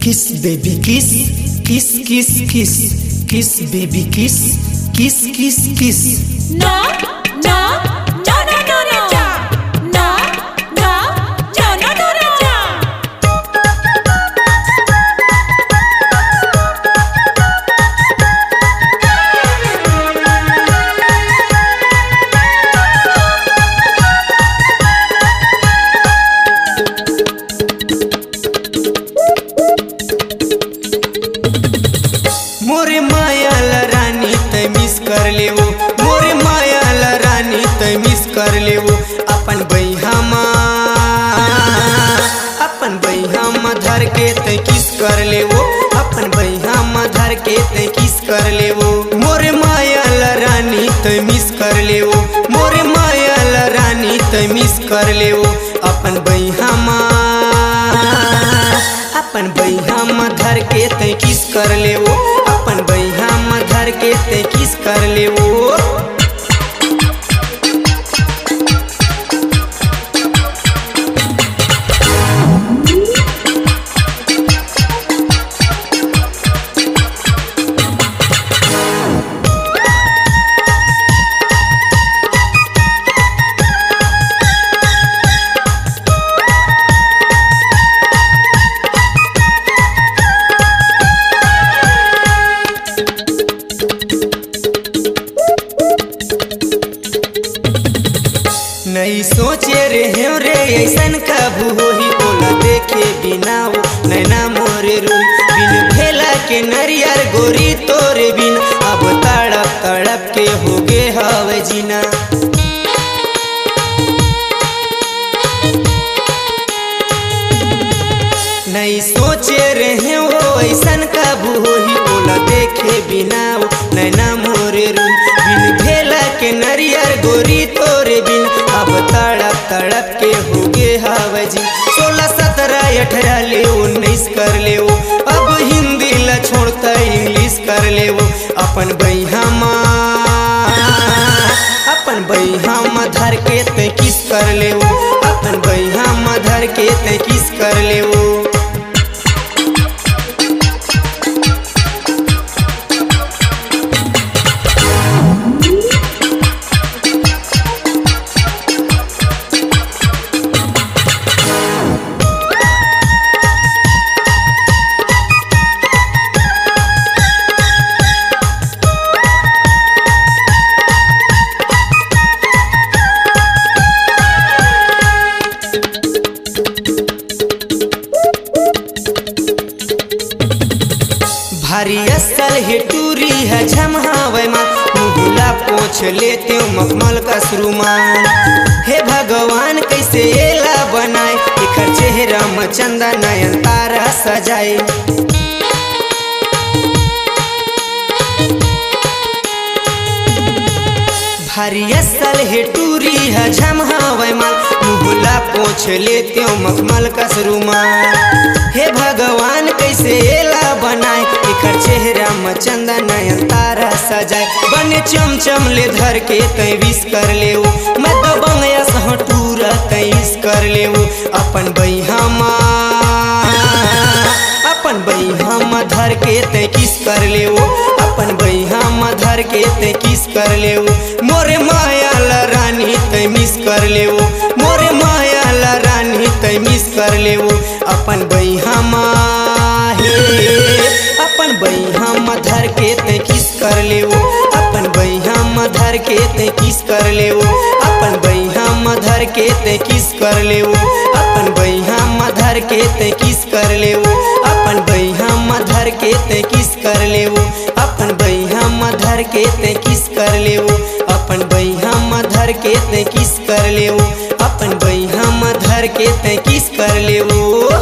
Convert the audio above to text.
Kiss baby kiss, kiss kiss kiss, kiss baby kiss, kiss kiss kiss. No, no, no, no, no, no, no, no, no, no, no, no. मोरे मायाल रानी तय miss कर लेवो, मोरे मायाल रानी तय miss कर लेवो। अपन बैहा धर के तय किस कर लेवो, अपन बैहा धर के तय किस कर लेवो। मोरे मायाल रानी तय मिस कर लेवो, मोरे मायाल रानी तय मिस कर लेवो। अपन बैहा धर के तय किस कर लेवो, अपन बैहा धर के तय किस कर लेवो। नहीं सोचे रहे रे ऐसन कबू होही, बोला देखे बिना वो नैना मोरे रूम। बिन भेला के नरियर गोरी तोरे बिन, अब तड़प तड़प के हो गे हवे जीना। नहीं सोचे रहे वो ऐसन कबू होही, बोला देखे बिना वो नैना मोरे रूम। बिन भेला के नरियर गोरी तोरे बिन, अब तड़प तड़प के हो गे हवे जी। 16, 17, 18 ले 19 कर ले वो, अब हिंदी ला छोड़ता इंग्लिश कर ले वो। अपन बैहा धर के तय किस कर ले वो, अपन बैहा धर के तय किस कर ले वो। भारी असल है टूरी है झमहावे माँ, मुहला पोछ लेते मखमल का रुमाल। हे भगवान कैसे एला बनाए, एकर चेहरा में चंदा नयन तारा सजाए। भारी असल है टूरी है झमहावे माँ, मुहला पोछ लेते मखमल का रुमाल। हे भगवान कैसे एला बनाए, एकर चेहरा में चंदा नयन तारा सजाए। बने चमचम ले धर के तय विश कर ले वो, मैं दबंगया सह टूरा तय इस कर ले वो। अपन बैहा धर के तय किस कर ले वो, अपन बैहा धर के तय किस कर ले वो। मोरे मायाल रानी तय मिस कर ले वो, मोरे मायाल रानी तय मिस कर ले वो। अपन बैहा धर के तय किस कर ले वो, अपन बैहा धर के तय किस कर ले वो। अपन बैहा धर के तय किस कर ले वो, अपन बैहा धर के तय किस कर ले वो। अपन बैहा धर के तय किस कर ले वो, अपन बैहा धर के तय किस कर ले वो। अपन बैहा धर के तय किस कर ले वो, अपन बैहा धर के तय किस कर ले वो।